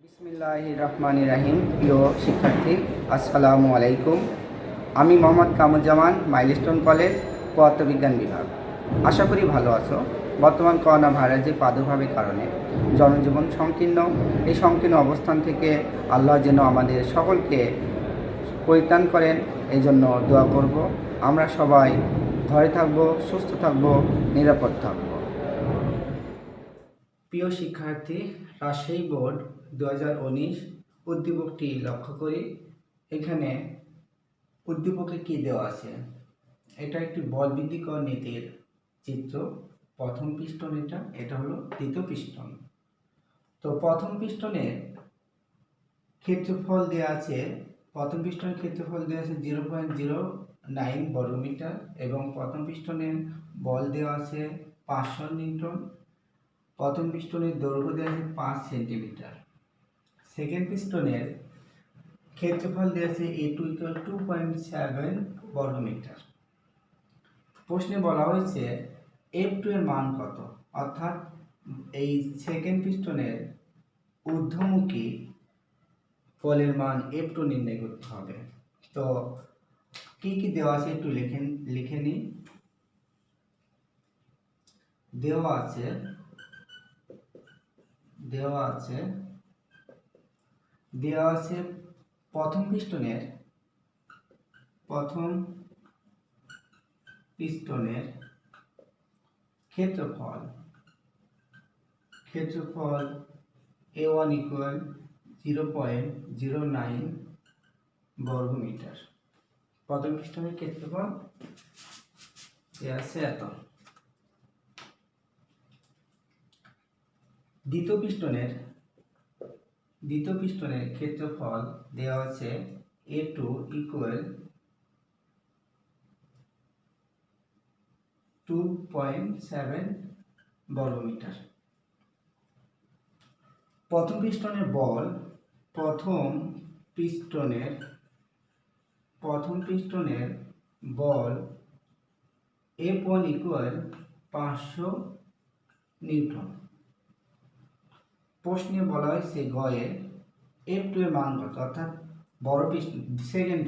বিসমিল্লাহির রহমানির রহিম। প্রিয় শিক্ষার্থী, আসসালামু আলাইকুম। আমি মোহাম্মদ কামরুজ্জামান, মাইলস্টোন কলেজ, পদার্থবিজ্ঞান বিভাগ। আশা করি ভালো আছো। বর্তমান করোনা ভাইরাসের প্রাদুর্ভাবের কারণে জনজীবন সংকীর্ণ। এই সংকীর্ণ অবস্থান থেকে আল্লাহ যেন আমাদের সকলকে পরিত্রাণ করেন, এই জন্য দোয়া করব। আমরা সবাই ঘরে থাকব, সুস্থ থাকব, নিরাপদ থাকব। প্রিয় শিক্ষার্থী, রাজশাহী বোর্ড 2019 উদ্দীপকটি লক্ষ্য করি। এখানে উদ্দীপকে কি দেওয়া আছে? এটা একটি বলবৃদ্ধিকর নীতির চিত্র। প্রথম পিস্টন, এটা হলো দ্বিতীয় পিস্টন। তো প্রথম পিস্টনের ক্ষেত্রফল দেওয়া আছে, প্রথম পিস্টনের ক্ষেত্রফল দেওয়া আছে 0.09 বর্গমিটার এবং প্রথম পিস্টনের বল দেওয়া আছে 500 নিউটন। প্রথম পিস্টনের দৈর্ঘ্য দেওয়া আছে 5 সেন্টিমিটার। সেকেন্ড পিস্টনের ক্ষেত্রফল দেওয়া আছে A2 = 2.7 বর্গমিটার। প্রশ্নে বলা হয়েছে F2 এর মান কত, অর্থাৎ এই সেকেন্ড পিস্টনের ঊর্ধ্বমুখী বলের মান F2 নির্ণয় করতে হবে। তো কি কি দেওয়া আছে একটু লিখে নিই। দেওয়া আছে প্রথম পিস্টনের ক্ষেত্রফল A1 = 0.09 বর্গমিটার। প্রথম পিস্টনের ক্ষেত্রফল দেওয়া আছে এত। দ্বিতীয় পিস্টনের ক্ষেত্রফল দেওয়া আছে A2 = 2.7 বর্গমিটার। প্রথম পিস্টনের বল F1 = 500 নিউটন। প্রশ্নে বলা হয়েছে গয়ে F2 এর মান কত, অর্থাৎ সেকেন্ড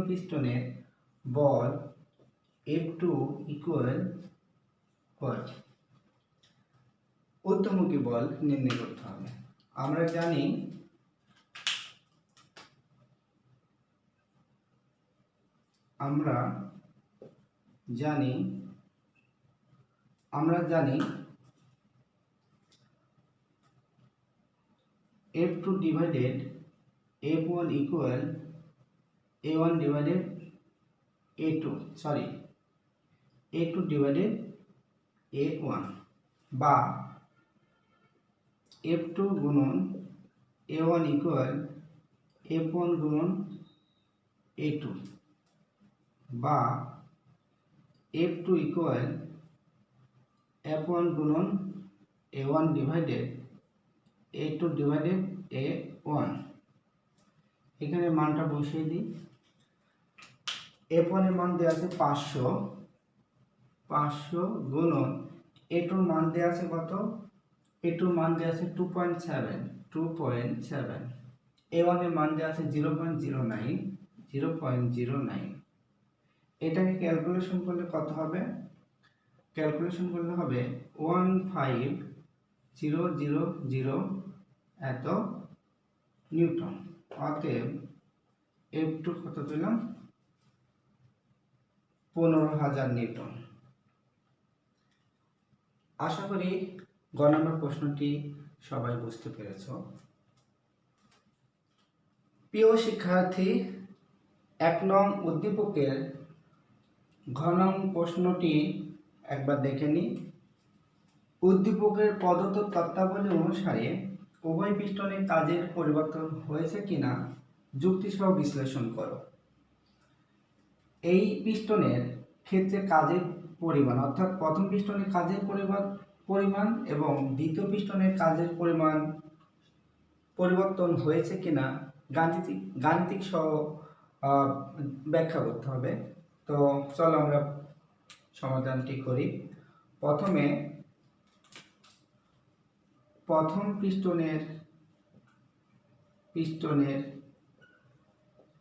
পিস্টনের বল F2 = ঊর্ধ্বমুখী বল নির্ণয় করতে হবে। আমরা জানি F2 divided F1 = A1 divided A2, A2 divided A1, বা F2 গুণন A1 = F1 গুণন A2, বা F2 = F1 গুণন A1 divided A2 divided A1। এখানে মানটা বসিয়ে দিই। F1 এর মান দেওয়া আছে 500 গুণন A2 এর মান দেওয়া আছে কত? A2 এর মান দেওয়া আছে 2.7, A1 এর মান দেওয়া আছে 0.09। এটাকে ক্যালকুলেশন করলে কত হবে? ক্যালকুলেশন করলে হবে 15000 এত নিউটন। অতএব F2 কত পেলাম? 15000 নিউটন। আশা করি গ নম্বর প্রশ্নটি সবাই বুঝতে পেরেছ। প্রিয় শিক্ষার্থী, 1 নং উদ্দীপকের ঘ নং প্রশ্নটি একবার দেখে নিই। উদ্দীপকের প্রদত্ত তথ্যাবলী অনুসারে উভয় পিস্টনের কাজের পরিবর্তন হয়েছে কিনা যুক্তিসহ বিশ্লেষণ করো। এই পিস্টনের ক্ষেত্রে কাজের পরিমাণ, অর্থাৎ প্রথম পিস্টনের কাজের পরিমাণ এবং দ্বিতীয় পিস্টনের কাজের পরিমাণ পরিবর্তন হয়েছে কিনা গাণিতিক সহ ব্যাখ্যা করতে হবে। তো চলো আমরা সমাধানটি করি। প্রথমে প্রথম পিস্টনের পিস্টনের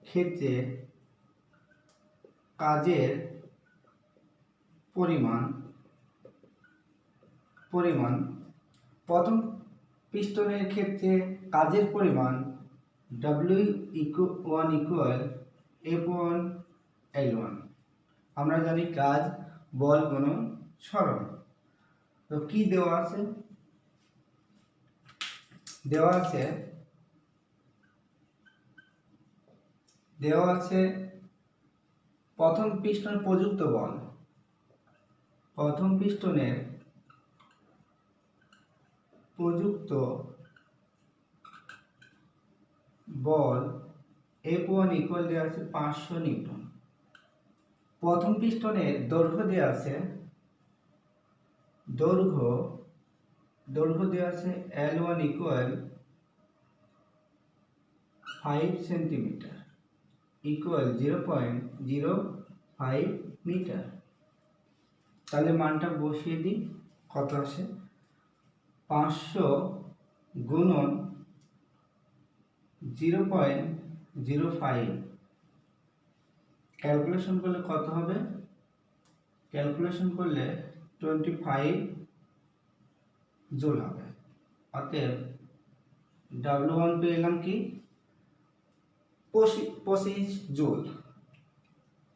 ক্ষেত্রে কাজের পরিমাণ প্রথম পিস্টনের ক্ষেত্রে কাজের পরিমাণ W1 ইকুয়াল F1 L1। আমরা জানি কাজ বল গুণন সরণ। তো কি দেওয়া আছে? দেওয়া আছে প্রথম পিস্টনে প্রযুক্ত বল, প্রথম পিস্টনের প্রযুক্ত বল F1 ইকুয়াল দেওয়া আছে 500 নিউটন। প্রথম পিস্টনের দৈর্ঘ্য দেওয়া আছে দৈর্ঘ্য দেওয়া আছে L1 equal 5 centimetre equal 0.05 metre. তাহলে মানটা বসিয়ে দিই, কত আসে? 500 গুণন 0.05, ক্যালকুলেশন করলে কত হবে? ক্যালকুলেশন করলে 25 জুল হবে। অতএব W1 পেলাম কি? 25 জুল।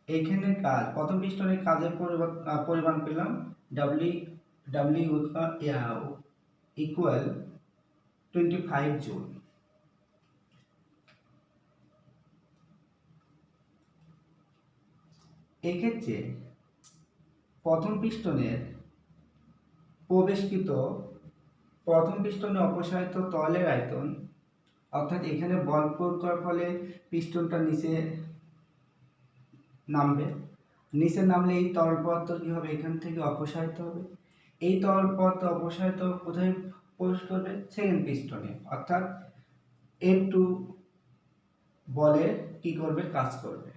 এইখানে কাজ, প্রথম পিস্টনের কাজের পরিমাণ পেলাম W ইকুয়াল 25 জুল। এক্ষেত্রে প্রথম পিস্টনে অপসারিত তরলের আয়তন, অর্থাৎ এখানে বল প্রয়োগ করার ফলে পিস্টনটা নিচে নামবে। নিচে নামলে এই তরল পদার্থ কি হবে? এখান থেকে অপসারিত হবে। এই তরল পদার্থ অপসারিত কোথায় প্রবেশ করবে? সেকেন্ড পিস্টনে, অর্থাৎ F2 বলের কি করবে? কাজ করবে।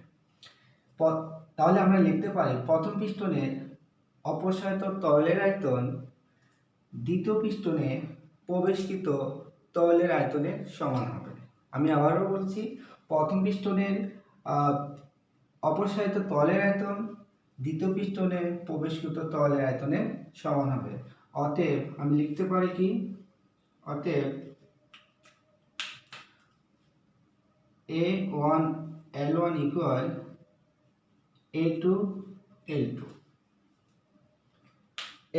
তাহলে আমরা লিখতে পারি প্রথম পিস্টনের অপসারিত তরলের আয়তন দ্বিতীয় পিস্টনে প্রবেশকৃত তরলের আয়তনের সমান হবে। আমি আবারও বলছি, প্রথম পিস্টনের অপসারিত তরলের আয়তন দ্বিতীয় পিস্টনে প্রবেশকৃত তরলের আয়তনের সমান হবে। অতএব আমি লিখতে পারি কি? অতএব A1 L1 equal A2 L2।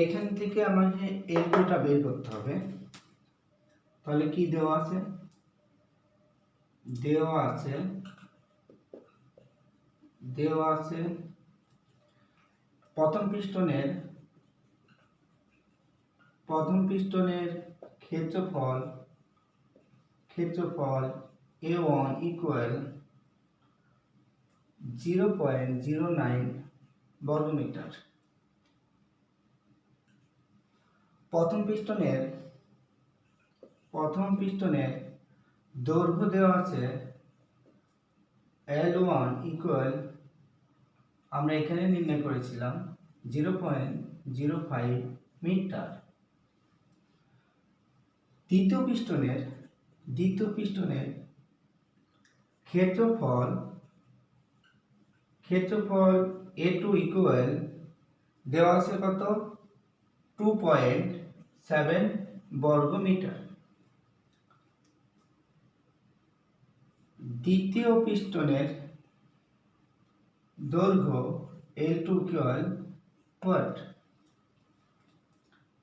এখান থেকে আমাকে L2টা বের করতে হবে। তাহলে কি দেওয়া আছে? দেওয়া আছে প্রথম পিস্টনের ক্ষেত্রফল A1 ইকুয়াল 0.09 বর্গমিটার। প্রথম পিস্টনের দৈর্ঘ্য দেওয়া আছে L1 ইকুয়াল, আমরা এখানে নির্ণয় করেছিলাম 0.05 মিটার। দ্বিতীয় পিস্টনের ক্ষেত্রফল A2 ইকুয়াল দেওয়া আছে কত? 2.7 বর্গমিটার। দ্বিতীয় পিস্টনের দৈর্ঘ্য L2 ইকুয়াল what?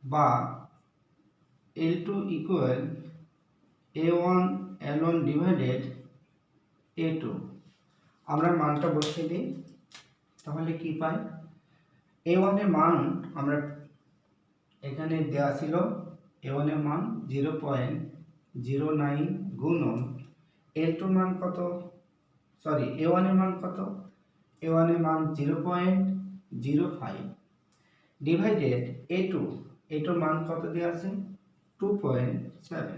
বা L2 equal A1 L1 divided A2। আমরা মানটা বসিয়ে দিই, তাহলে কি পাই? A1 এর মান আমরা এখানে দেওয়া ছিল, A1 এর মান 0.09 গুণন L2 মান কত? A1 এর মান কত? A1 এর মান 0.05 ডিভাইডেড A2 মান কত দেওয়া আছে? 2.7।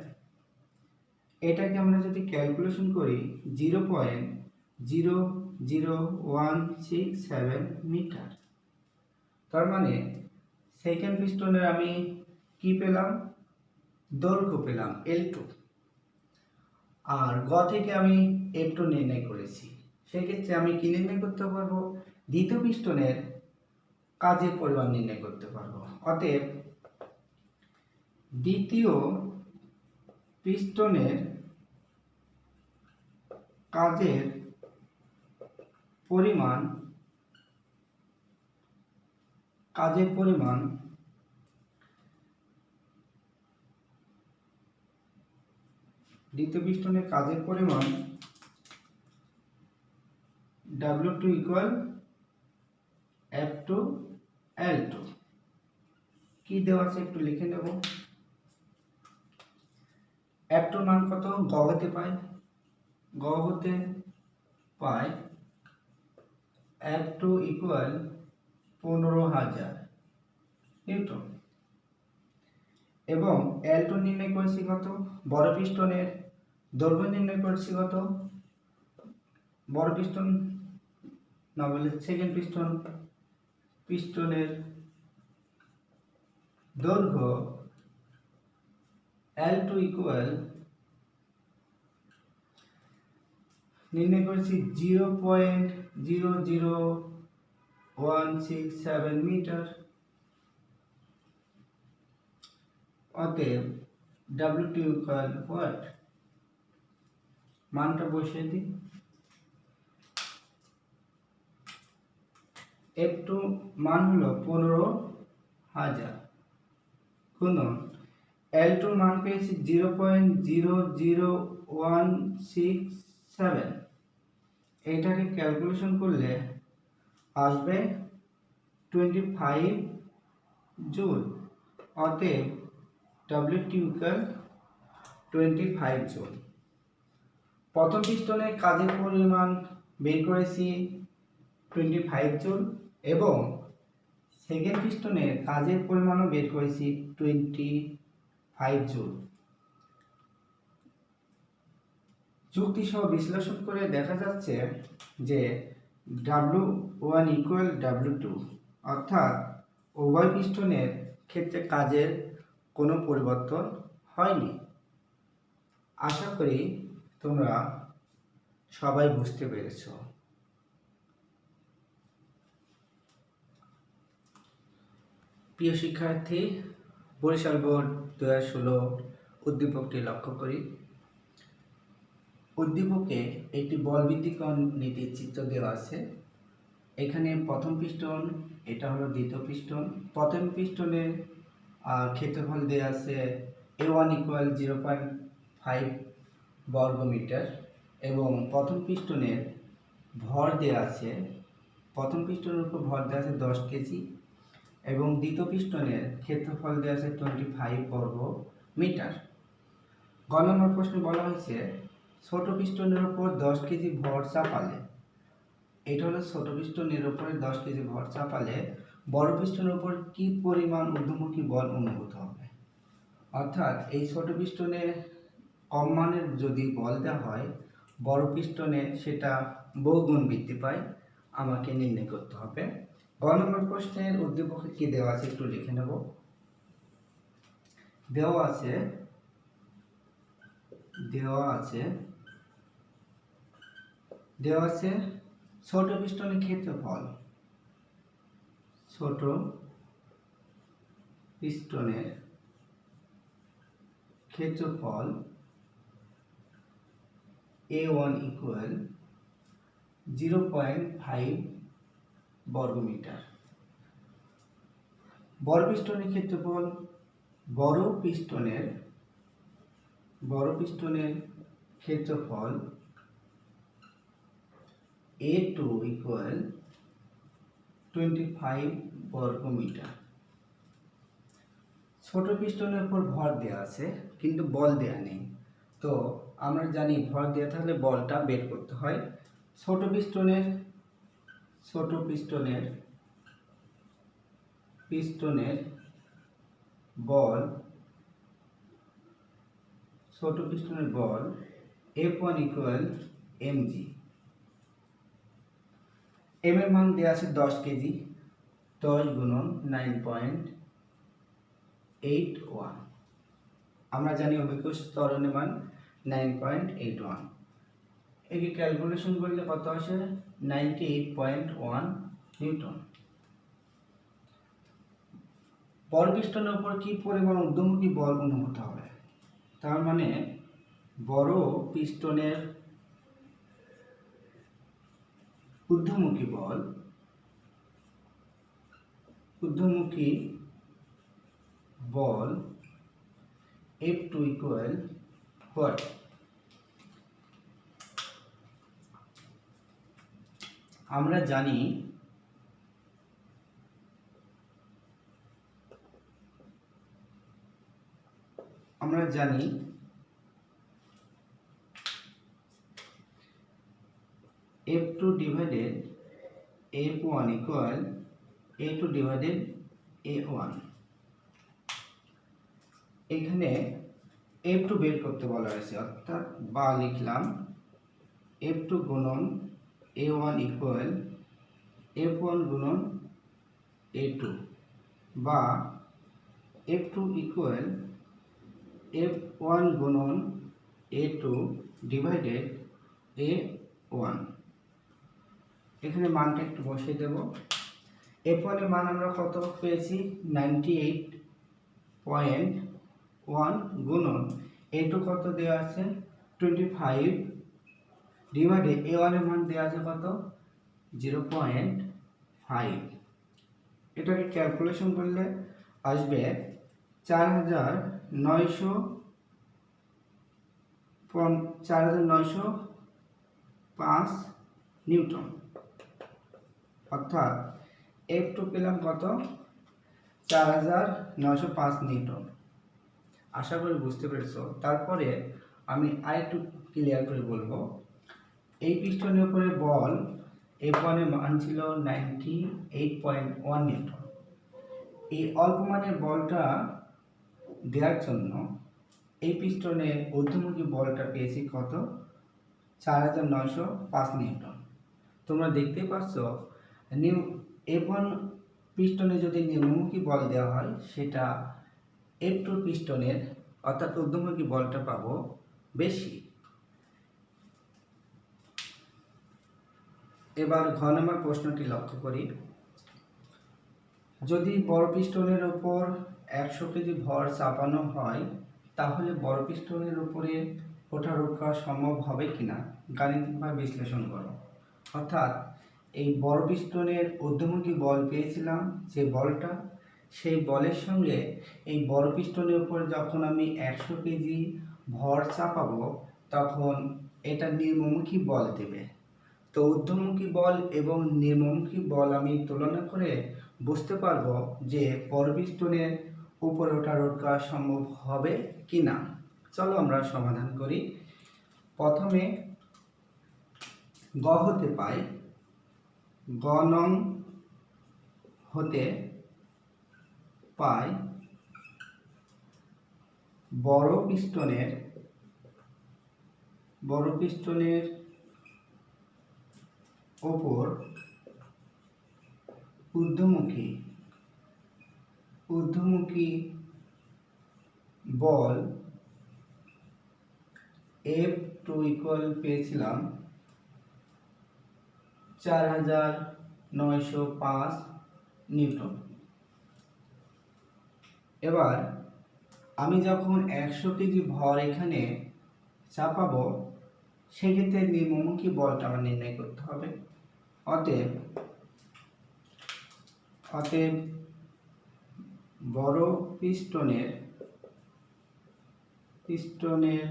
এটাকে আমরা যদি ক্যালকুলেশন করি 0.00167 মিটার। তার মানে সেকেন্ড পিস্টনের আমি কি পেলাম? দৈর্ঘ্য পেলাম L2। আর গ থেকে আমি F2 নির্ণয় করেছি। সেক্ষেত্রে আমি কি নির্ণয় করতে পারবো? দ্বিতীয় পিস্টনের কাজের পরিমাণ নির্ণয় করতে পারবো। অতএব দ্বিতীয় পিস্টনের কাজের পরিমাণ দ্বিতীয় পিস্টনের কাজের পরিমাণ W2 ইকুয়াল F2 L2। কি দেওয়া আছে একটু লিখে নেব। F2 মান কত? গ হতে পাই F2 ইকুয়াল 15,000 নিউটন এবং L2 নির্ণয় করেছি কত? বড় পিস্টনের দৈর্ঘ্য নির্ণয় করেছি কত? বড় পিস্টন না বলে সেকেন্ড পিস্টনের দৈর্ঘ্য L2 ইকুয়াল নির্ণয় করেছি 0.00167 মিটার। অতএব W2 ইকুয়াল হোয়াট? মানটা বসিয়ে দিই। F2 মান হলো 15,000 গুণন L2 মান পেয়েছি 0.00167। এইটাকে ক্যালকুলেশন করলে আসবে 25 জুল। অতএব W2 ইকুয়াল 25 জুল। প্রথম পিস্টনের কাজের পরিমাণ বের করেছি 25 জুল এবং সেকেন্ড পিস্টনের কাজের পরিমাণও বের করেছি 25 জুল। যুক্তি সহ বিশ্লেষণ করে দেখা যাচ্ছে যে W1 ইকুয়াল W2, অর্থাৎ উভয় পিস্টনের ক্ষেত্রে কাজের কোনো পরিবর্তন হয়নি। আশা করি তোমরা সবাই বুঝতে পেরেছ। প্রিয় শিক্ষার্থী, বরিশাল বোর্ড 2016 উদ্দীপকটি লক্ষ্য করি। উদ্দীপকে একটি বলভিত্তিকরণ নীতির চিত্র দেওয়া আছে। এখানে প্রথম পিস্টন, এটা হলো দ্বিতীয় পিস্টন। প্রথম পিস্টনের ক্ষেত্রফল দেওয়া আছে A1 ইকুয়াল 0.5 বর্গমিটার এবং প্রথম পিস্টনের ভর দেওয়া আছে, প্রথম পিস্টনের উপর ভর দেওয়া আছে 10 কেজি এবং দ্বিতীয় পিস্টনের ক্ষেত্রফল দেওয়া আছে 25 বর্গ মিটার। গ নম্বর প্রশ্নে বলা হয়েছে ছোট পিস্টনের উপর 10 কেজি ভর চাপালে, এটা হলো ছোট পিস্টনের উপরে 10 কেজি ভর চাপালে বড় পিস্টনের উপর কি পরিমাণ ঊর্ধ্বমুখী বল অনুভূত হবে। অর্থাৎ এই ছোট পিস্টনে কম মানের যদি বল দেওয়া হয়, বড় পিস্টনে সেটা বহুগুণ বৃদ্ধি পায়, আমাকে নির্ণয় করতে হবে। গ নম্বর প্রশ্নের উদ্দীপকে কি দেওয়া আছে একটু লিখে নেব। দেওয়া আছে ছোট পিস্টনের ক্ষেত্রফল, ছোট পিস্টনের ক্ষেত্রফল A1 ইকুয়াল 0.5 বর্গমিটার। বড় পিস্টনের ক্ষেত্রফল, বড় পিস্টনের ক্ষেত্রফল A2 ইকুয়াল 25 বর্গমিটার। ছোট পিস্টনের উপর ভর দেওয়া আছে কিন্তু বল দেওয়া নেই, তো আমরা জানি ভর দেওয়া থাকলে বলটা বের করতে হয়। ছোট পিস্টনের বল F1 ইকুয়াল mg। m এর মান দেওয়া আছে 10 কেজি, 10 গুণন 9.81। আমরা জানি অভিকর্ষ ত্বরণের মান 9.81। একে ক্যালকুলেশন করলে কত আসে 98.1 নিউটন। বড় পিস্টনের উপর কি পরিমাণ ঊর্ধ্বমুখী বল অনুভূত হবে? তার মানে বড় পিস্টনের ঊর্ধ্বমুখী বল F2 equal what? আমরা জানি F2 divided F1 equal A2 divided A1। এখানে F2 বের করতে বলা হয়েছে, অর্থাৎ বা লিখলাম F2 গুণন A1 equal F1 গুণন A2 বা F2 equal F1 গুণন A2 divided A1। এখানে মানটা একটু বসিয়ে দেব। F1 এর মান আমরা কত পেয়েছি 98.1 গুণন A2 কত দেওয়া আছে 25 ডিভাইডেড A1 এর মান দেওয়া আছে কত 0.5। এটাকে ক্যালকুলেশন করলে আসবে 4905 নিউটন, অর্থাৎ F2 পেলাম কত 4905 নিউটন। আশা করি বুঝতে পেরেছো। তারপরে আমি আরেকটু ক্লিয়ার করে বলবো, এই পিস্টনের উপরে বল F1 এর মান ছিল 98.1 নিউটন। এই অল্প মানের বলটা দেওয়ার জন্য এই পিস্টনের ঊর্ধ্বমুখী বলটা পেয়েছি কত 4905 নিউটন। তোমরা দেখতেই পাচ্ছ F1 পিস্টনে যদি নিম্নমুখী বল দেওয়া হয় সেটা F2 পিস্টনের অর্থাৎ ঊর্ধ্বমুখী বলটা পাবো বেশি। এবার ঘ নম্বর প্রশ্নটি লক্ষ্য করি, যদি বড় পিস্টনের উপর 100 কেজি ভর চাপানো হয় তাহলে বড় পিস্টনের উপরে ওঠা রোধ সম্ভব হবে কিনা গাণিতিকভাবে বিশ্লেষণ করো। অর্থাৎ এই বড় পিস্টনের ঊর্ধ্বমুখী বল পেয়েছিলাম যে বলটা, সেই বলের সঙ্গে এই বড় পিস্টনের উপর যখন আমি 100 কেজি ভর চাপাবো তখন এটা নিম্নমুখী বল দেবে। তো ঊর্ধ্বমুখী বল এবং নিম্নমুখী বল আমি তুলনা করে বুঝতে পারবো যে বড় পিস্টনের উপরে ওঠা রোধ করা সম্ভব হবে কিনা। চলো আমরা সমাধান করি। প্রথমে গ হতে পাই, গ নং হতে পাই বড় পিস্টনের ওপর ঊর্ধ্বমুখী বল F2 ইকুয়াল পেয়েছিলাম 4905 নিউটন। এবার আমি যখন 100 কেজি ভর এখানে চাপাবো সেক্ষেত্রে নিম্নমুখী বলটা আমার নির্ণয় করতে হবে। অতএব বড় পিস্টনের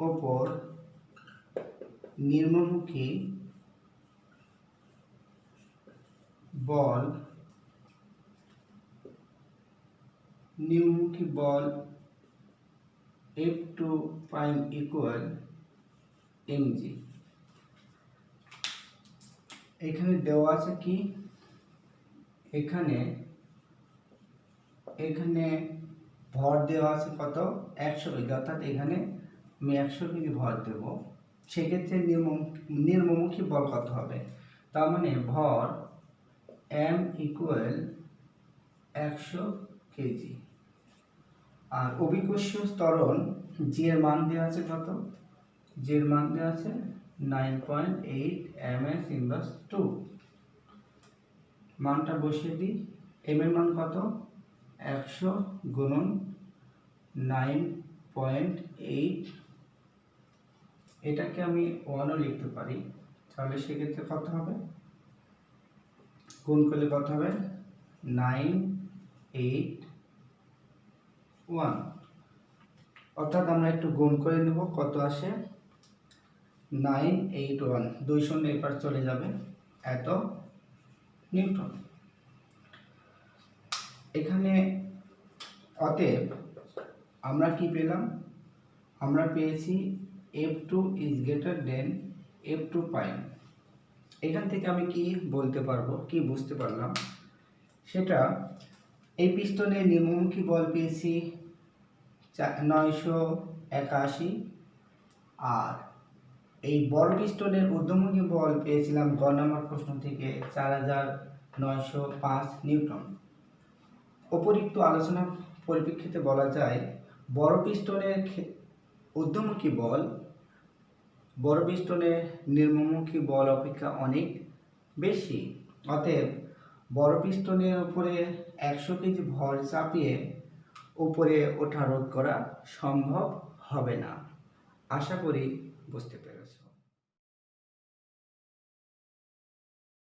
ওপর নিম্নমুখী বল F2 প্রাইম ইকুয়াল mg। এখানে দেওয়া আছে কি, এখানে ভর দেওয়া আছে কত 100 কেজি, অর্থাৎ এখানে আমি 100 কেজি ভর দেব, সেক্ষেত্রে নিম্নমুখী বল কত হবে। তার মানে ভর m ইকুয়াল 100 কেজি। আর অভিকর্ষীয় ত্বরণ জি এর মান দেওয়া আছে কত? জি এর মান দেওয়া আছে 9.8 ms ইনভার্স 2। মানটা বসিয়ে দিই। এম এর মান কত? 100 গুণন 9.8, এটাকে আমি 1ও লিখতে পারি। তাহলে সেক্ষেত্রে কত হবে? গুণ করলে কত হবে? 981। অর্থাৎ আমরা একটু গুণ করে নেব, কত আসে? 981, 2 শূন্য এপার চলে যাবে, এত নিউটন। এখানে অতএব আমরা কি পেলাম? আমরা পেয়েছি F2 is greater than F2 পাই। এখান থেকে আমি কি বলতে পারবো, কি বুঝতে পারলাম সেটা, এই পিস্টনের নিম্নমুখী বল পেয়েছি 981, আর এই বড় পিস্টনের ঊর্ধ্বমুখী বল পেয়েছিলাম গ নম্বর প্রশ্ন থেকে 4905 নিউটন। উপরিক্ত আলোচনার পরিপ্রেক্ষিতে বলা যায় বড় পিস্টনের ঊর্ধ্বমুখী বল বড় পিস্টনের নিম্নমুখী বল অপেক্ষা অনেক বেশি। অতএব বড় পিস্টনের উপরে 100 কেজি ভর চাপিয়ে উপরে ওঠা রোধ করা সম্ভব হবে না। আশা করি বুঝতে পেরেছি।